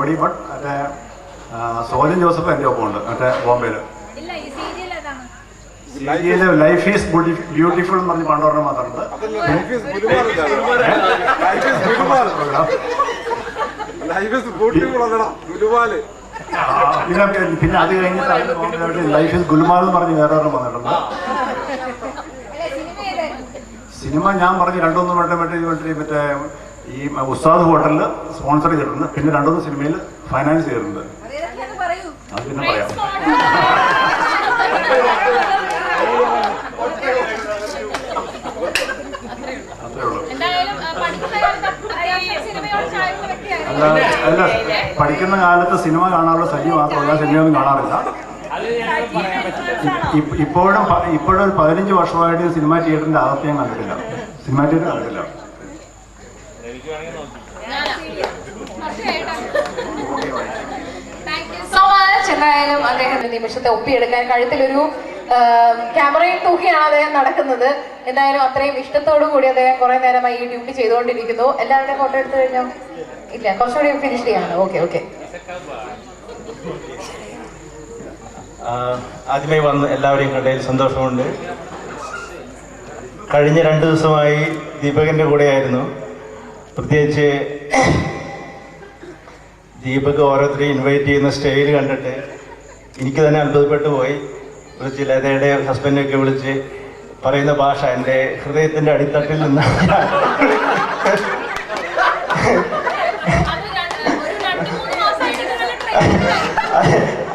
But മറ്റേ Sojan Joseph എൻ്റെ ഒപ്പം ഉണ്ട് മറ്റേ ബോംബെയിൽ. ലൈഫ് ഈസ് ബ്യൂട്ടിഫുൾ എന്ന് പറഞ്ഞ് പണ്ടോർണം മാത്രമുണ്ട്. പിന്നെ അത് കഴിഞ്ഞിട്ട് ലൈഫ് ഈസ് ഗുൽമാൽ എന്ന് പറഞ്ഞ് വേറെ ഒരെണ്ണം വന്നിട്ടുണ്ട്. സിനിമ ഞാൻ പറഞ്ഞ് രണ്ടൊന്നും മറ്റേ ഈ ഉസ്താദ് ഹോട്ടലിൽ സ്പോൺസർ ചെയ്തിട്ടുണ്ട്. പിന്നെ രണ്ടൊന്ന് സിനിമയിൽ ഫൈനാൻസ് ചെയ്തിട്ടുണ്ട്. അത് പിന്നെ പറയാം. അത്രേ ഉള്ളൂ. അല്ല പഠിക്കുന്ന കാലത്ത് സിനിമ കാണാനുള്ള സജി മാത്രമല്ല, സിനിമയൊന്നും കാണാറില്ല. ഇപ്പോഴും ഒരു 15 വർഷമായിട്ട് സിനിമ തിയേറ്ററിന്റെ അകത്ത് ഞാൻ കണ്ടിട്ടില്ല. സിനിമ തിയേറ്റർ കണ്ടിട്ടില്ല. എന്തായാലും അദ്ദേഹത്തിന്റെ നിമിഷത്തെ ഒപ്പിയെടുക്കാൻ കഴുത്തിലൊരു ക്യാമറയും തൂക്കിയാണ് അദ്ദേഹം നടക്കുന്നത്. എന്തായാലും അത്രയും ഇഷ്ടത്തോടു കൂടി അദ്ദേഹം കുറെ നേരമായി ഈ ഡ്യൂട്ടി ചെയ്തുകൊണ്ടിരിക്കുന്നു. എല്ലാവരുടെയും ഫോട്ടോ എടുത്തു കഴിഞ്ഞോ? ഇല്ല, കുറച്ചുകൂടി ഫിനിഷ് ചെയ്യാണ്. ഓക്കെ. ആദ്യമായി വന്ന് എല്ലാവരെയും കണ്ടതിൽ സന്തോഷമുണ്ട്. കഴിഞ്ഞ 2 ദിവസമായി ദീപകിൻ്റെ കൂടെയായിരുന്നു. പ്രത്യേകിച്ച് ദീപക് ഓരോരുത്തരെയും ഇൻവൈറ്റ് ചെയ്യുന്ന സ്റ്റൈൽ കണ്ടിട്ട് എനിക്ക് തന്നെ അത്ഭുതപ്പെട്ടു പോയി. വിളിച്ച് ലതയുടെ ഹസ്ബൻഡൊക്കെ വിളിച്ച് പറയുന്ന ഭാഷ എൻ്റെ ഹൃദയത്തിൻ്റെ അടിത്തട്ടിൽ നിന്ന്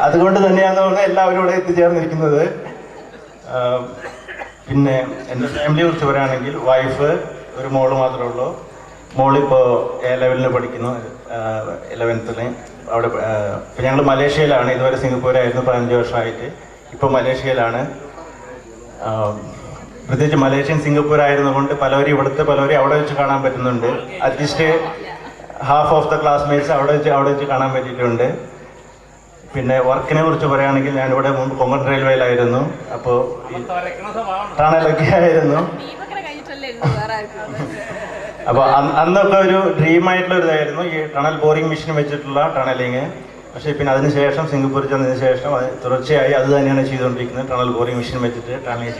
അതുകൊണ്ട് തന്നെയാണ് എല്ലാവരും ഇവിടെ എത്തിച്ചേർന്നിരിക്കുന്നത്. പിന്നെ എൻ്റെ ഫാമിലിയെ കുറിച്ച് പറയുകയാണെങ്കിൽ വൈഫ്, ഒരു മോള് മാത്രമേ ഉള്ളൂ. മോളിപ്പോൾ A-ലെവലിൽ പഠിക്കുന്നു, 11th. അവിടെ ഇപ്പം ഞങ്ങൾ മലേഷ്യയിലാണ്. ഇതുവരെ സിംഗപ്പൂരായിരുന്നു 15 വർഷമായിട്ട്. ഇപ്പോൾ മലേഷ്യയിലാണ്. പ്രത്യേകിച്ച് മലേഷ്യൻ സിംഗപ്പൂർ ആയിരുന്നുകൊണ്ട് പലവരും അവിടെ വെച്ച് കാണാൻ പറ്റുന്നുണ്ട്. At least half of the classmates അവിടെ വെച്ച് കാണാൻ പറ്റിയിട്ടുണ്ട്. പിന്നെ വർക്കിനെ കുറിച്ച് പറയുകയാണെങ്കിൽ ഞാനിവിടെ മുമ്പ് കൊങ്കൺ റെയിൽവേയിലായിരുന്നു. അപ്പോൾ ടണലൊക്കെ ആയിരുന്നു. അപ്പോൾ അന്നൊക്കെ ഒരു ഡ്രീമായിട്ടുള്ള ഒരു ഇതായിരുന്നു ഈ ടണൽ ബോറിംഗ് മെഷീൻ വെച്ചിട്ടുള്ള ടണലിങ്. പക്ഷേ പിന്നെ അതിനുശേഷം സിംഗപ്പൂരിൽ ചെന്നതിന് ശേഷം അത് തുടർച്ചയായി അത് തന്നെയാണ് ചെയ്തുകൊണ്ടിരിക്കുന്നത്. ടണൽ ബോറിംഗ് മെഷീൻ വെച്ചിട്ട് ടണലിങ്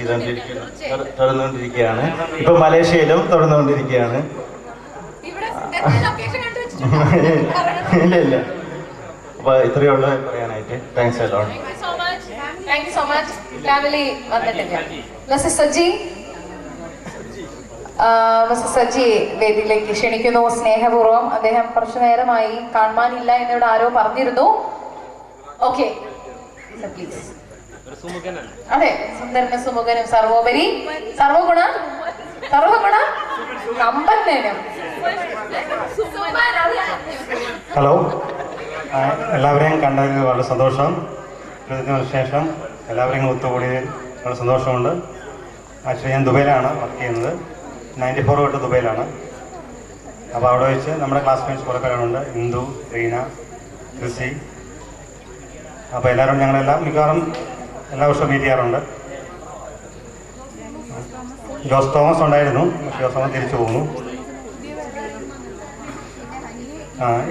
തുറന്നുകൊണ്ടിരിക്കുകയാണ്. ഇപ്പോൾ മലേഷ്യയിലും തുറന്നുകൊണ്ടിരിക്കുകയാണ്. ഇല്ല. അപ്പോൾ ഇത്രയേ ഉള്ളൂ പറയാനായിട്ട്. Thanks a lot. Thank you so much. Family വന്നിട്ടില്ല. മിസ്റ്റർ സജ്ജി വേദിയിലേക്ക് ക്ഷണിക്കുന്നു സ്നേഹപൂർവ്വം. അദ്ദേഹം കുറച്ചു നേരമായി കാണാനില്ല എന്നിവിടെ ആരോ പറഞ്ഞിരുന്നു. Okay please. അതെ, സുന്ദരനും സുമുഖനും സർവോപരി സർവഗുണ സമ്പന്നനും. ഹലോ, എല്ലാവരെയും കണ്ടതിൽ വളരെ സന്തോഷം. ഇതിന് ശേഷം എല്ലാവരെയും ഒത്തുകൂടിയതിൽ വളരെ സന്തോഷമുണ്ട്. ആക്ച്വലി ഞാൻ ദുബൈയിലാണ് വർക്ക് ചെയ്യുന്നത്. 94 തൊട്ട് ദുബൈയിലാണ്. അപ്പോൾ അവിടെ വെച്ച് നമ്മുടെ ക്ലാസ്മേറ്റ്സ് കുറേ പേരുണ്ട്. ഇന്ദു, റീന, ക്രിസി. അപ്പോൾ എല്ലാവരും ഞങ്ങളെല്ലാം മിക്കവാറും എല്ലാ വർഷവും മീറ്റ് ചെയ്യാറുണ്ട്. ജോസ് തോമസ് ഉണ്ടായിരുന്നു, പക്ഷേ ജോസ് തോമസ് തിരിച്ചു പോകുന്നു.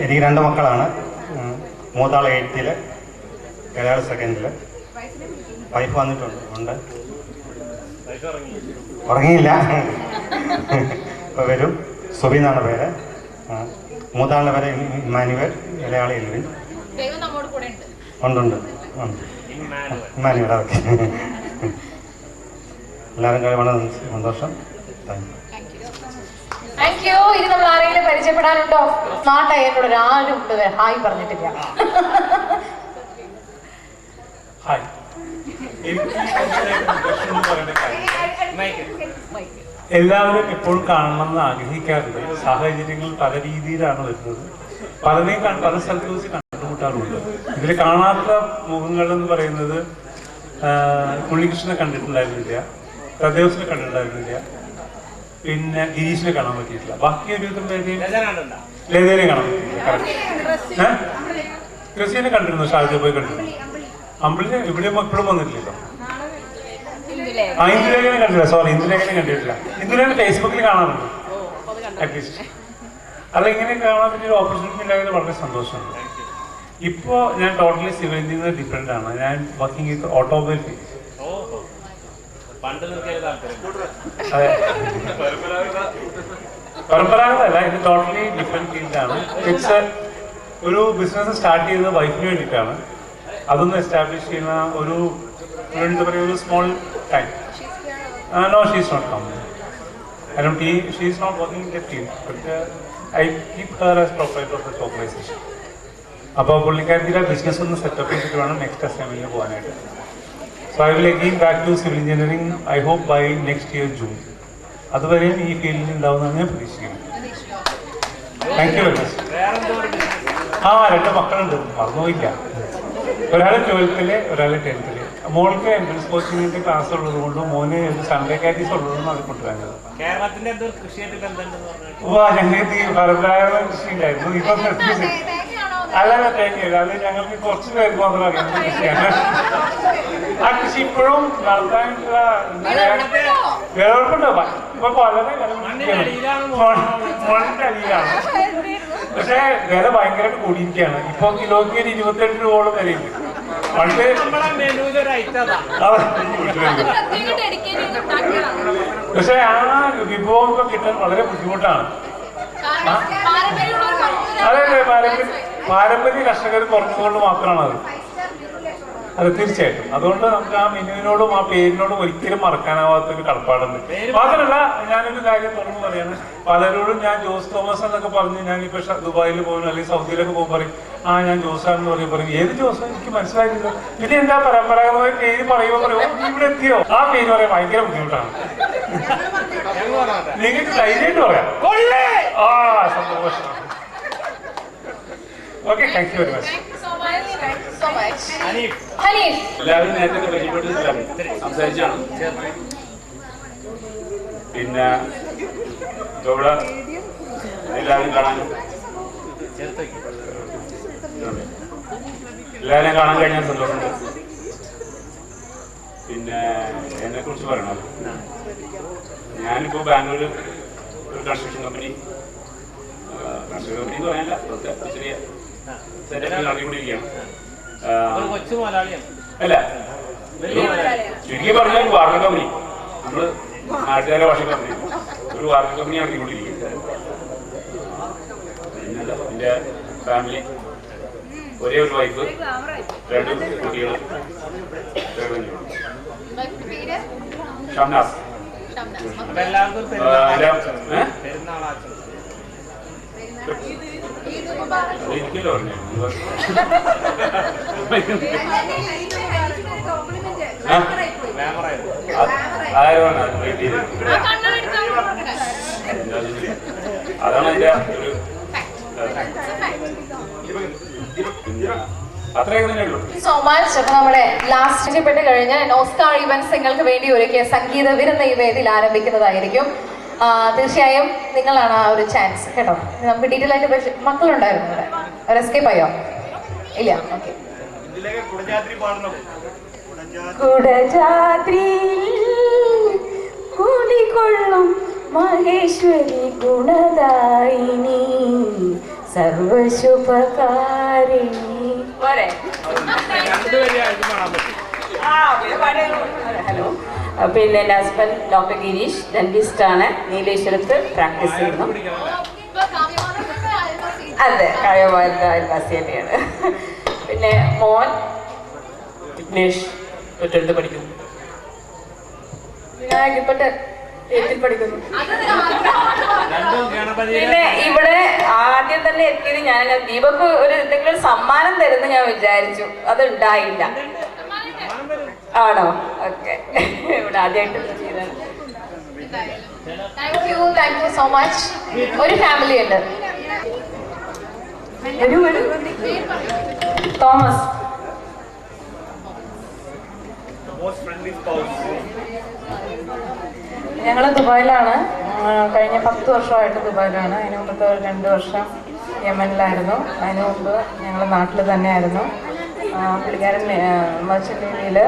എനിക്ക് 2 മക്കളാണ്. മൂത്താൾ 8th, ഇളയാൾ 2nd. വൈഫ് വന്നിട്ടുണ്ട്. ഉറങ്ങിയില്ല. ഇപ്പോൾ വരും. സുബി എന്നാണ് പേര്. മൂത്താളിൻ്റെ പേര് ഇമ്മാനുവൽ, ഇളയാൾ എൽവിൻ. ഉണ്ട്. ഇമ്മാനുവൽ. ഓക്കെ. എല്ലാവരും കഴിവ് വളരെ സന്തോഷം. Thank you. ഇനി നമ്മൾ ആരെങ്കിലും പരിചയപ്പെടാനുണ്ടോ? സ്മാർട്ടായി എന്നോട് ഒരാളും ഹായ് പറഞ്ഞിട്ടില്ല. ഹായ്. എല്ലാവരും എപ്പോഴും കാണണമെന്ന് ആഗ്രഹിക്കാറുണ്ട്. സാഹചര്യങ്ങൾ പല രീതിയിലാണ് വരുന്നത്. പല സ്ഥലത്ത് വെച്ച് കണ്ടുമുട്ടാറുണ്ട്. ഇതിൽ കാണാത്ത മുഖങ്ങൾ എന്ന് പറയുന്നത് ഉണ്ണികൃഷ്ണനെ കണ്ടിട്ടുണ്ടായിരുന്നില്ല, പ്രദേവസിനെ കണ്ടിട്ടുണ്ടായിരുന്നില്ല, പിന്നെ ഗിരീഷിനെ കാണാൻ പറ്റിയിട്ടില്ല. ബാക്കി ഒരു ലതേനെ കാണാൻ പറ്റിയില്ല. ക്രിസ്ത്യനെ കണ്ടിരുന്നു, ഷാജ പോയി കണ്ടിരുന്നു. അമ്പിളിനെ ഇവിടെ എപ്പോഴും വന്നിട്ടില്ലല്ലോ. ഇന്ദുലേഖനെ കണ്ടില്ല. സോറി, ഇന്ദുലേഖനെ കണ്ടിട്ടില്ല. ഇന്ദുലേഖനെ ഫേസ്ബുക്കിൽ കാണാറുണ്ട് അറ്റ്ലീസ്റ്റ്. അതെങ്ങനെ കാണാൻ പറ്റിയൊരു ഓപ്പർച്യൂണിറ്റി ഉണ്ടായത് വളരെ സന്തോഷമുണ്ട്. ഇപ്പോൾ ഞാൻ ടോട്ടലി സിവിൽ എഞ്ചിനീയർ ഡിഫറെൻ്റ് ആണ്. ഞാൻ വർക്കിംഗ് വിത്ത് ഓട്ടോമൊബൈൽ ഫീൽഡ്. അതെ, പരമ്പരാഗതമല്ല, ഇത് ടോട്ടലി ഡിഫറെൻറ്റ് ഫീൽഡാണ്. ഇറ്റ്സ് ഒരു ബിസിനസ് സ്റ്റാർട്ട് ചെയ്തത് വൈഫിന് വേണ്ടിയിട്ടാണ്. അതൊന്ന് എസ്റ്റാബ്ലിഷ് ചെയ്യുന്ന ഒരു എന്താ പറയുക, ഒരു small time. No, she's not coming. I don't. She is not working in the field, but I keep her as proprietor of the organization. അപ്പോൾ പുള്ളിക്കാരത്തിൻ്റെ ബിസിനസ് ഒന്ന് സെറ്റപ്പ് ചെയ്തിട്ട് വേണം നെക്സ്റ്റ് അസൈൻമെൻറ്റിന് പോകാനായിട്ട്. So I will again back to civil engineering, I hope by next year June. അതുവരെയും ഈ ഫീൽഡിൽ ഉണ്ടാവുന്നതാണ് ഞാൻ പ്രതീക്ഷിക്കുന്നത്. Thank you very much. 2 മക്കളുണ്ട്, മറന്നുപോയില്ല. ഒരാൾ 12th, ഒരാൾ 10th. മോൾക്ക് എൻട്രൻസ് കോച്ചിങ്ങിന്റെ ക്ലാസ് ഉള്ളത് കൊണ്ടും മോന് സൺഡേ കാറ്റീസ് ഉള്ളതുകൊണ്ടും അത് കൊണ്ടുവരുന്നത്. ഞങ്ങൾക്ക് ഈ പരമ്പരാഗത കൃഷി ഉണ്ടായിരുന്നു. ഇപ്പൊ അല്ല, തേങ്ങയില്ല. അത് ഞങ്ങൾക്ക് കുറച്ച് പേർക്ക് മാത്രം അറിയുന്ന കൃഷിയാണ്. ആ കൃഷി ഇപ്പോഴും നടത്താനുള്ള വിളവെടുപ്പുണ്ടോ? ഇപ്പൊ വളരെ മണ്ണിന്റെ അടിയിലാണ്. പക്ഷെ വില ഭയങ്കരമായിട്ട് കൂടിയിരിക്കുകയാണ്. ഇപ്പൊ കിലോയ്ക്ക് 28 രൂപയോളം വിലയുണ്ട്. പണ്ട് പക്ഷെ ആ വിഭവമൊക്കെ കിട്ടാൻ വളരെ ബുദ്ധിമുട്ടാണ്. അതെ, പാരമ്പര്യ കർഷകർ കുറഞ്ഞതുകൊണ്ട് മാത്രമാണ് അത് തീർച്ചയായിട്ടും. അതുകൊണ്ട് നമുക്ക് ആ മെനുവിനോടും ആ പേരിനോടും ഒരിക്കലും മറക്കാനാവാത്തൊരു കടപ്പാടുണ്ട്. മാത്രമല്ല, ഞാനൊരു കാര്യം തുറന്നു പറയാണ്, പലരോടും ഞാൻ ജോസ് തോമസ് എന്നൊക്കെ പറഞ്ഞ് ഞാനിപ്പോ ദുബായിൽ പോകുന്നു അല്ലെങ്കിൽ സൗദിയിലൊക്കെ പോകുമ്പോൾ പറയും, ഞാൻ ജോസാണെന്ന് പറയും. ഏത് ജോസ് എനിക്ക് മനസ്സിലായില്ല. പിന്നെ എന്താ പരമ്പരാഗതമായ പേര് പറയുമ്പോൾ പറയും, ഇവിടെ എത്തിയോ? ആ പേര് പറയാൻ ഭയങ്കര ബുദ്ധിമുട്ടാണ്. നിങ്ങൾക്ക് ധൈര്യമായിട്ട് പറയാം. സന്തോഷം. Okay, thank you very much. എല്ലാവരും നേരത്തെ പരിചയപ്പെട്ട് സംസാരിച്ചാണ്. പിന്നെ ഇവിടെ എല്ലാവരും കാണാനും കഴിഞ്ഞാൽ സന്തോഷമുണ്ട്. പിന്നെ എന്നെ കുറിച്ച് പറയണം, ഞാനിപ്പോ ബാംഗ്ലൂർ ഒരു കൺസ്ട്രക്ഷൻ കമ്പനി എന്ന് പറയാനില്ല, ചെറിയ സെറ്റപ്പിൽ നടത്തിക്കൊണ്ടിരിക്കുകയാണ്. അല്ല, ചുരുക്കി പറഞ്ഞാൽ വാർത്ത കമ്പനി, നമ്മള് നാട്ടുകാരെ ഭാഷ കമ്പനി, ഒരു വാർത്ത കമ്പനി നടത്തിക്കൊണ്ടിരിക്കുന്നത്. പിന്നെന്താ, എൻ്റെ ഫാമിലി, ഒരേ ഒരു വൈഫ്, 2 കുട്ടികൾ. ഷംനാസ്. എനിക്കല്ലോ പറഞ്ഞു. അതാണ് എന്റെ ഒരു അത്രയൊക്കെ തന്നെ ഉള്ളൂ. So much. അപ്പൊ നമ്മുടെ ലാസ്റ്റ് പെട്ട് കഴിഞ്ഞ് ഓസ്കാർ ഇവന്റ്സ് നിങ്ങൾക്ക് വേണ്ടി ഒരുക്കിയ സംഗീത വിരുന്ന് ഈ വേദിയിൽ ആരംഭിക്കുന്നതായിരിക്കും. തീർച്ചയായും നിങ്ങളാണ് ആ ഒരു ചാൻസ് കേട്ടോ. നമുക്ക് ഡീറ്റെയിൽ ആയിട്ട് മക്കളുണ്ടായിരുന്നു ഇവിടെ, ഒരു എസ്കേപ്പ് ആയോ? ഇല്ല, ഓക്കെ. കുടജാദ്രി കുടികൊള്ളും മഹേശ്വരി ഗുണദായിനി സർവശുഭകാരിണി. ഹലോ, പിന്നെ എൻ്റെ ഹസ്ബൻഡ് ഡോക്ടർ ഗിരീഷ്, ഡെന്റിസ്റ്റാണ്, നീലേശ്വരത്ത് പ്രാക്ടീസ് ചെയ്യുന്നു. അതെ, കഴിവാത്ത അയൽവാസി തന്നെയാണ്. പിന്നെ മോൻ വിഘ്നേഷ്, 12th പഠിക്കുന്നു. വിനായക് ഇപ്പൊ 8th പഠിക്കുന്നു. പിന്നെ ഇവിടെ ആദ്യം തന്നെ എത്തിയത് ഞാൻ ദീപക്ക് ഒരു എന്തെങ്കിലും സമ്മാനം തരുന്നു ഞാൻ വിചാരിച്ചു, അത് ഉണ്ടായില്ല. ആണോ? ഓക്കെ, ഇവിടെ ആദ്യമായിട്ട് ചെയ്താണ്. Thank you so much. ഒരു ഫാമിലി ഉണ്ട്, തോമസ്. ഞങ്ങൾ ദുബായിലാണ്. കഴിഞ്ഞ 10 വർഷമായിട്ട് ദുബായിലാണ്. അതിന് മുമ്പത്തെ 2 വർഷം യമനിലായിരുന്നു. അതിന് മുമ്പ് ഞങ്ങൾ നാട്ടിൽ തന്നെയായിരുന്നു. പുള്ളിക്കാരൻ മർച്ചൻ്റ് നേവിയിൽ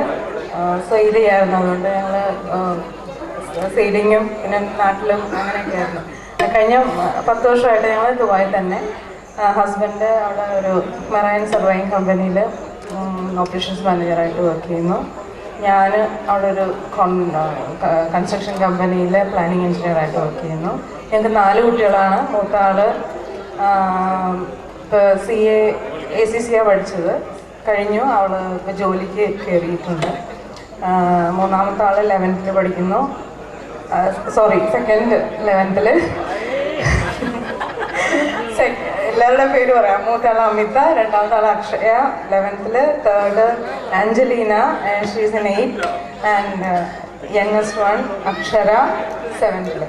സെയിൽ ചെയ്യായിരുന്നു. അതുകൊണ്ട് ഞങ്ങൾ സെയിലിങ്ങും പിന്നെ നാട്ടിലും അങ്ങനെയൊക്കെ ആയിരുന്നു. കഴിഞ്ഞ 10 വർഷമായിട്ട് ഞങ്ങൾ ദുബായിൽ തന്നെ. ഹസ്ബൻഡ് അവിടെ ഒരു മറൈൻ സർവൈങ് കമ്പനിയിൽ ഓപ്പറേഷൻസ് മാനേജറായിട്ട് വർക്ക് ചെയ്യുന്നു. ഞാൻ അവിടെ ഒരു കൺസ്ട്രക്ഷൻ കമ്പനിയിൽ പ്ലാനിങ് എഞ്ചിനീയറായിട്ട് വർക്ക് ചെയ്യുന്നു. ഞങ്ങൾക്ക് 4 കുട്ടികളാണ്. മൂത്ത ആൾ ഇപ്പോൾ ACCA പഠിച്ചത് കഴിഞ്ഞു. അവൾ ഇപ്പോൾ ജോലിക്ക് കയറിയിട്ടുണ്ട്. മൂന്നാമത്തെ ആൾ 11th പഠിക്കുന്നു. Second 11th. എല്ലാവരുടെ പേര് പറയാം. മൂത്ത ആൾ അമിത, രണ്ടാമത്തെ ആൾ Akshaya 11th, third Angelina, she's in 8th, and youngest one Akshara 7th.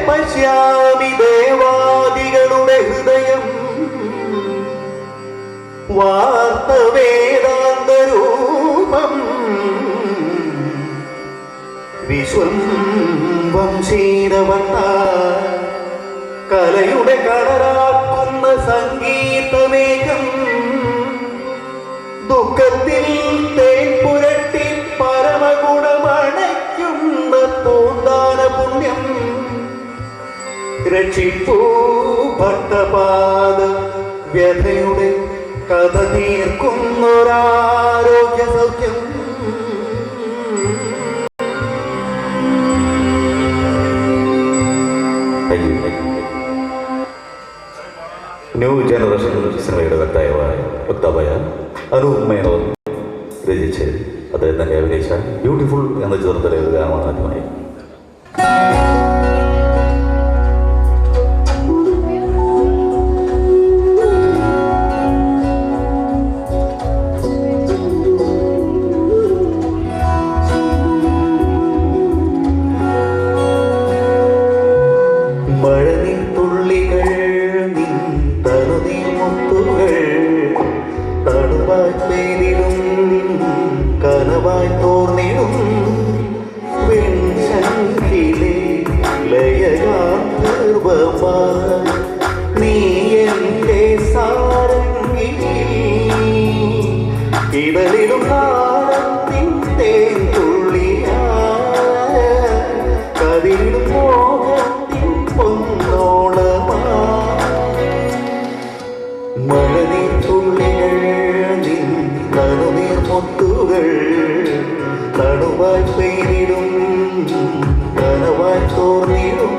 പശ്യാമി ദേവാദികളുടെ ഹൃദയം വാർത്ത വേദാന്തരൂപം വിശ്വം ക്ഷീരവട്ട കലയുടെ കടലാക്കുന്ന സംഗീതമേകം ദുഃഖത്തിൽ തേൻ പുരട്ടി പരമഗുണമണയ്ക്കുന്ന പൂന്താന പുണ്യം രക്ഷിപ്പൂ ഭട്ടപാദ വ്യഥയുടെ കഥ തീർക്കുന്നൊരാരോഗ്യ സൗഖ്യം. ന്യൂ ജനറേഷൻ സിനിമയുടെ വക്താവായ അനൂപ് മേനോൻ രചിച്ച് അദ്ദേഹം തന്നെ അഭിനയിച്ച ബ്യൂട്ടിഫുൾ എന്ന ചിത്രത്തിലെ ഒരു ഗാനമാണ് ആദ്യമായി. കനവായി തോർന്നിടും വെൺശങ്കിലെ ലയഗാന്ധർവമായി നീ എൻ്റെ സാരംഗി ഇടലിടും കാലത്തിൻ തേൻ തുള്ളിയായ കതിരിടും മോഹത്തിൻ പൊന്നോളമായി മഴനീർ തുള്ളികൾ നനുനീർ മുത്തുകൾ തണുവായി പെയ്തിടും കനവായി തോർന്നിടും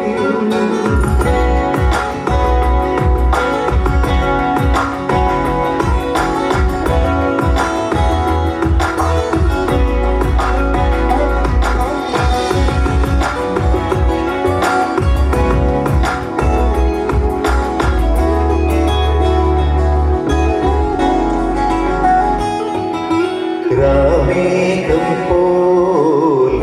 രാമേഘം പോൽ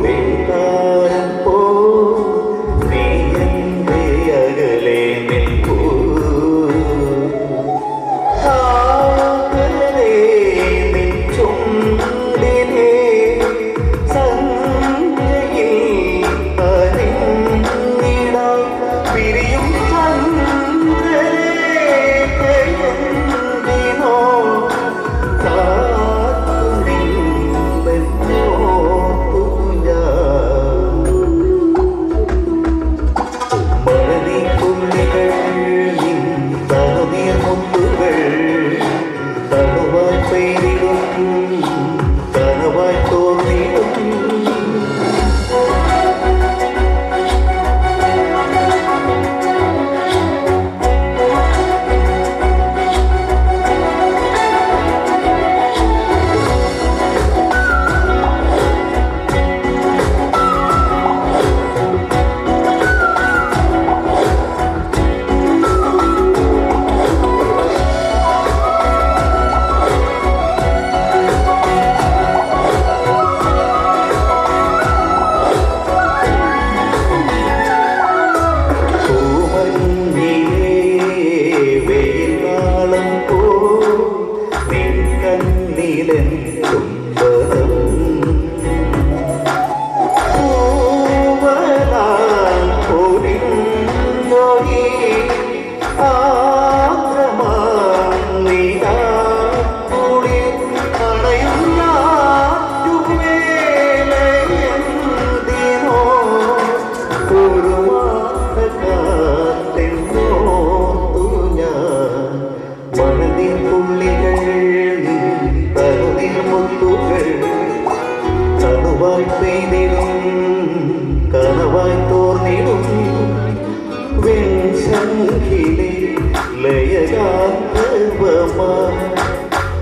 പ്രണയഗാന്ധർവമാ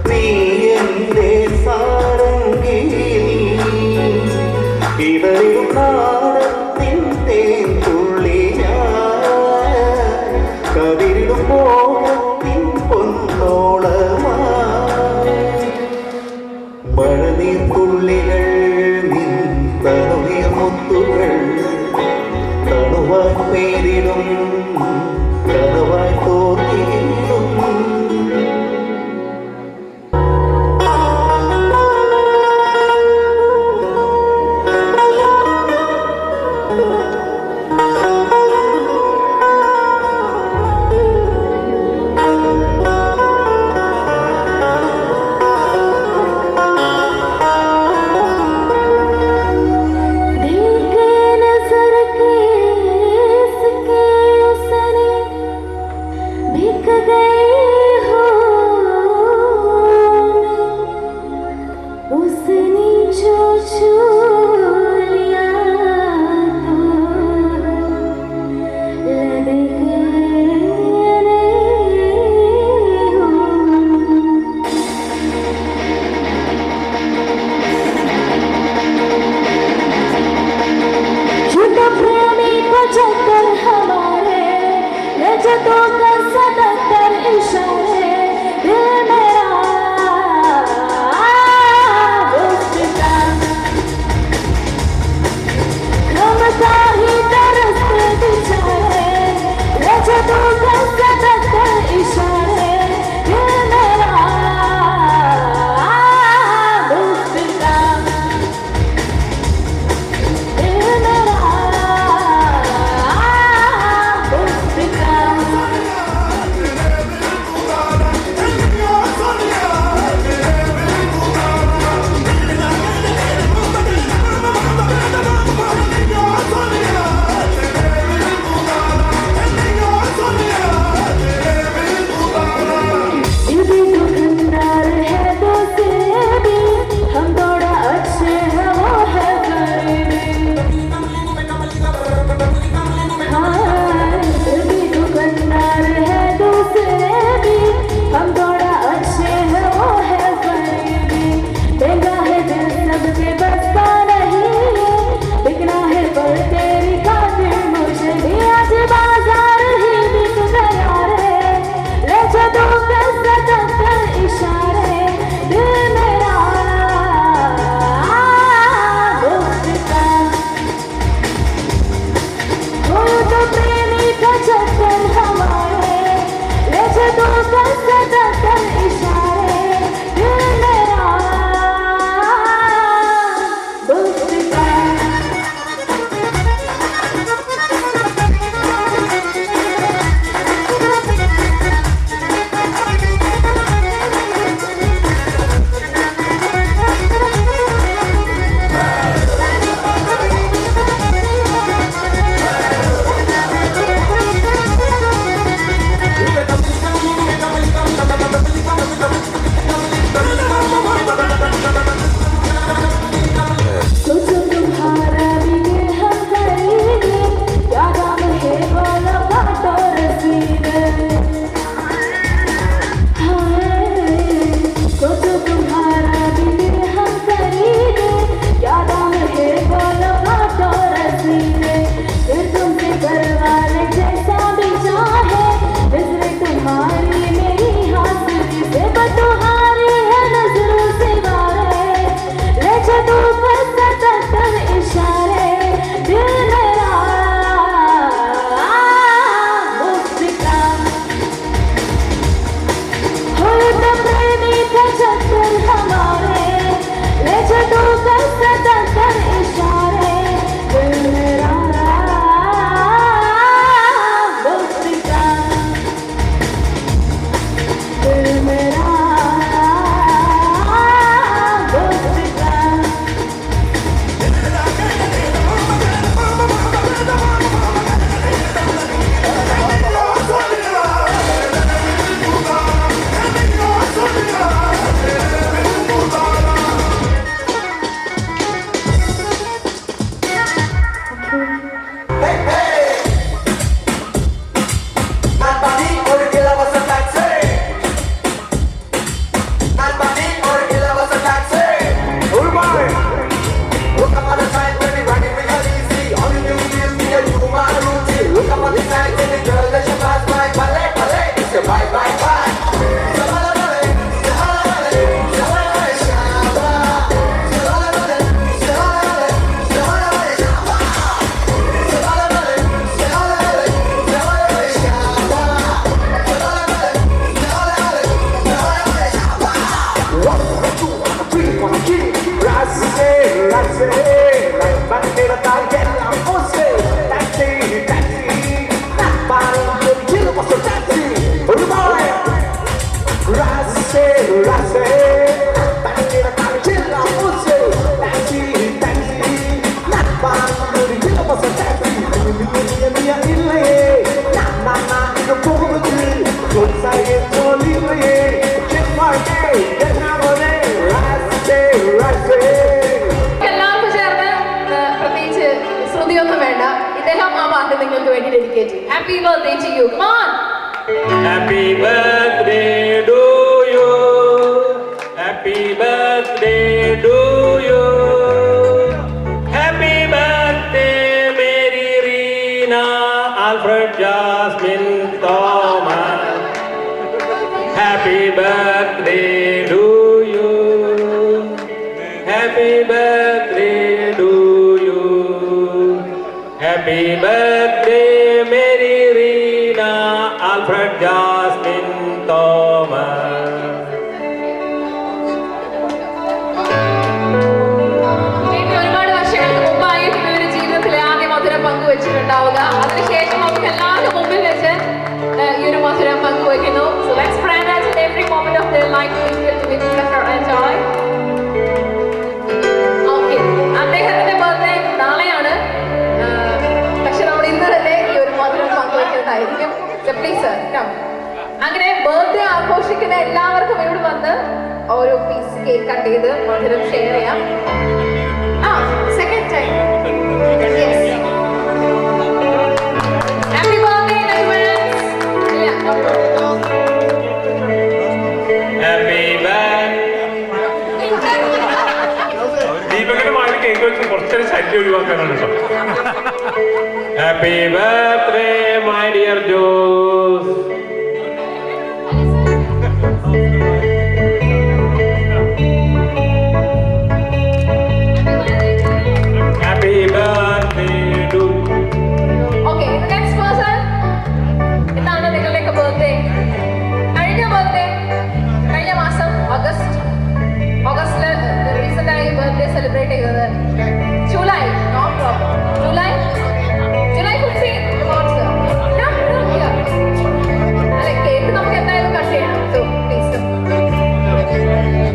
നീ എൻ്റെ സാരംഗിണി ഇടയും നാളത്തിൻ തേൻ തുള്ളി കതിരിടും മോഹത്തിൻ പൊന്നോളമാ മഴനീർ തുള്ളികൾ നിൻ തണുനീർ മുത്തുകൾ തണുവാൻ പേരിടും കനവായി തോന്നിയിടും हमारे रजतों का सदा तर इशारा you. Come on. Happy birthday to you. Happy birthday to you. Happy birthday, Mary Rina, Alfred, Jasmine, Thomas. Happy birthday to you. Happy birthday to you. Happy birthday, Mary Rina, Alfred, Jasmine, Thomas. ഇനി ഒരുപാട് വർഷങ്ങൾക്ക് മുമ്പായിരിക്കും ഇവര് ജീവിതത്തിലെ ആദ്യ മധുരം പങ്കുവെച്ചിട്ടുണ്ടാവുക. അതിനുശേഷം നമുക്ക് എല്ലാവരും മുമ്പിൽ വെച്ച് ഈ ഒരു മധുരം പങ്കുവെക്കുന്നു. So let's congratulate every moment of their life filled with pleasure and joy. Okay, അദ്ദേഹത്തിന്റെ ബർത്ത്ഡേ നാളെയാണ്. പക്ഷെ നമ്മൾ ഇന്ന് തന്നെ ഈ ഒരു മധുരം പങ്കുവെക്കുന്നതായിരിക്കും. So please sir, come. അങ്ങനെ ബർത്ത്ഡേ ആഘോഷിക്കുന്ന എല്ലാവർക്കും ഇവിടെ വന്ന് ഓരോ പീസ് കേക്ക് കട്ട് ചെയ്ത് മധുരം ഷെയർ ചെയ്യാം. Second time. Yes. Happy birthday in advance. Happy birthday. ദീപകന്റെ മാതിരി കേക്ക് വെച്ച് കുറച്ചൊരു ശല്യം ഒഴിവാക്കാനാണ് കേട്ടോ. Happy birthday, my dear Jose. Happy birthday to Okay, the next person. ഇതാണ് നിങ്ങളുടെയൊക്കെ ബർത്ത്ഡേ. കഴിഞ്ഞ മാസം ഓഗസ്റ്റില് റീസെന്റ് ആയി ബർത്ത്ഡേ സെലിബ്രേറ്റ് ചെയ്തത്. ജൂലൈ 15. അല്ലെ കേക്ക് നമുക്ക് എന്തായാലും കട്ട് ചെയ്യണം. So please.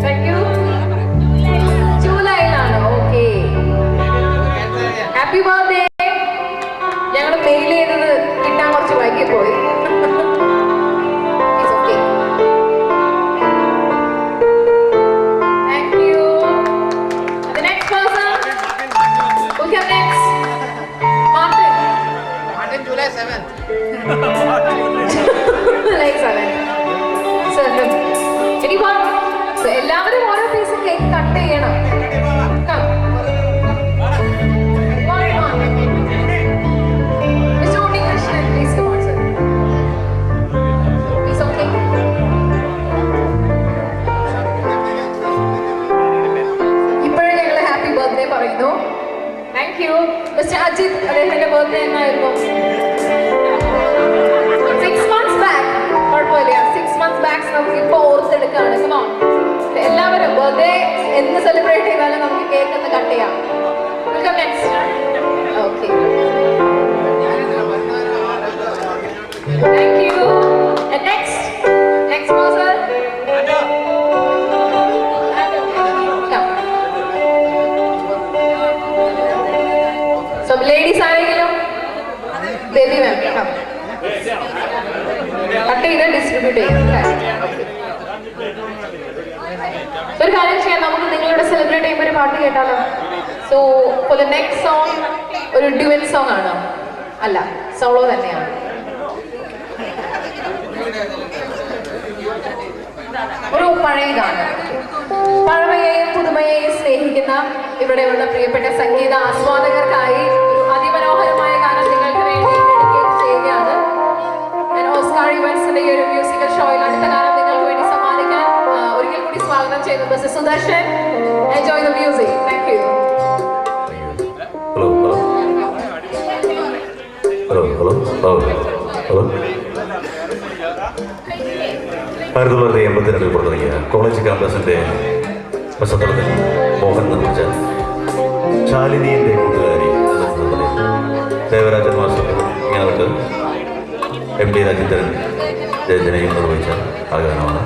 Thank you. ജൂലൈയിലാണ്. ഓക്കെ. Happy birthday. ഞങ്ങൾ മെയിൽ ചെയ്തത് കിട്ടാൻ കുറച്ച് വൈകി പോയി. It's okay. Thank you. The next person. Who came next? Martin. July 7th. Like 7. Sir, anyone? So എല്ലാവരും ഓരോ പീസ് കേക്ക് കട്ട് ചെയ്യണം. Come. One. Mr. Unnikrishnan, please come on, sir. Please, okay. ഇപ്പോഴും ഞങ്ങൾ ഹാപ്പി ബർത്ത്ഡേ പറയുന്നു. Thank you. Mister Ajith, അദ്ദേഹത്തിന്റെ birthday എന്നായിരുന്നു? 6 months back. കുഴപ്പമില്ല. 6 months back നമുക്ക് ഇപ്പോൾ ഓർത്തെടുക്കുകയാണ്. Come on. എല്ലാവരും ബർത്ത്ഡേ എന്ന് സെലിബ്രേറ്റ് ചെയ്താലും നമുക്ക് കേക്ക് ഒന്ന് കട്ട് ചെയ്യാം. Welcome next. Okay. Thank you. And next person. Come. So ladies ആരെങ്കിലും? Baby ma'am, come. കട്ട് ചെയ്ത് ഡിസ്ട്രിബ്യൂട്ട് ചെയ്യാം. ഒരു കാര്യം ചെയ്യാം, നമുക്ക് നിങ്ങളുടെ സെലിബ്രേറ്റ് ചെയ്യുമ്പോൾ ഒരു പാട്ട് കേട്ടാലോ? So for the next song ഒരു ഡ്യുവറ്റ് സോങ് ആണ്. അല്ല, സോളോ തന്നെയാണ്. ഒരു പഴയ ഗാനം. പഴമയെയും പുതുമയെയും സ്നേഹിക്കുന്ന ഇവിടെയുള്ള പ്രിയപ്പെട്ട സംഗീത ആസ്വാദകർക്കായി ഒരു അതിമനോഹരമായ ഗാനം നിങ്ങൾക്ക് വേണ്ടി ഡെഡിക്കേറ്റ് ചെയ്യുകയാണ്. ഓസ്കാർ ഇവന്റ്സിന്റെ ഈ ഒരു മ്യൂസിക്കൽ ഷോയിൽ അടുത്ത ഗാനം നിങ്ങൾക്ക് വേണ്ടി സമ്മാനിക്കാൻ ഒരിക്കൽ കൂടി സ്വാഗതം ചെയ്യുന്നു mister Sudarshan. Enjoy the music. Thank you. Hello 1982 പുറത്തിറങ്ങിയ കോളേജ് ക്യാമ്പസിന്റെ പശ്ചാത്തലത്തിൽ മോഹൻ നിർമ്മിച്ച ശാലിനിയുടെ കൂട്ടുകാരി ദേവരാജൻ മാസ്റ്റർ ഞങ്ങൾക്ക് MD രാജേന്ദ്രൻ രചനയും നിർവഹിച്ച ആ ഗാനമാണ്.